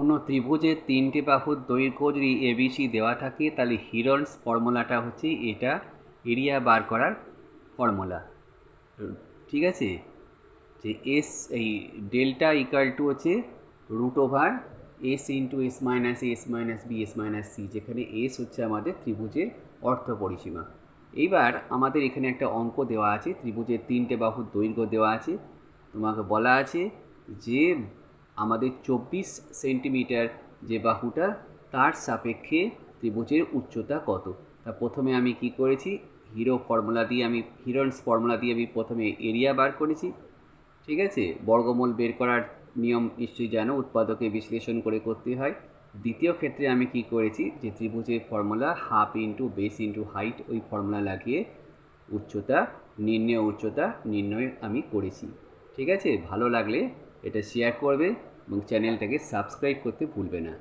কোনো ত্রিভুজের তিনটে বাহুর দৈর্ঘ্য যদি এবিসি দেওয়া থাকে তাহলে হিরন্স ফর্মুলাটা হচ্ছে এটা, এরিয়া বার করার ফর্মুলা। ঠিক আছে, যে এস এই ডেল্টা ইকাল টু হচ্ছে root over s into s minus b s minus c, যেখানে এস হচ্ছে আমাদের ত্রিভুজের অর্থ পরিসীমা। এইবার আমাদের এখানে একটা অঙ্ক দেওয়া আছে, ত্রিভুজের তিনটে বাহুর দৈর্ঘ্য দেওয়া আছে। তোমাকে বলা আছে যে আমাদের 24 সেন্টিমিটার যে বাহুটা, তার সাপেক্ষে ত্রিভুজের উচ্চতা কত। তা প্রথমে আমি কি করেছি, হিরন্স ফর্মুলা দিয়ে আমি প্রথমে এরিয়া বার করেছি। ঠিক আছে, বর্গমূল বের করার নিয়ম নিশ্চয়ই জানো, উৎপাদকে বিশ্লেষণ করে করতে হয়। দ্বিতীয় ক্ষেত্রে আমি কি করেছি, যে ত্রিভুজের formula half into base into height, ওই ফর্মুলা লাগিয়ে উচ্চতা নির্ণয় আমি করেছি। ঠিক আছে, ভালো লাগলে এটা শেয়ার করবে এবং চ্যানেলটাকে সাবস্ক্রাইব করতে ভুলবে না।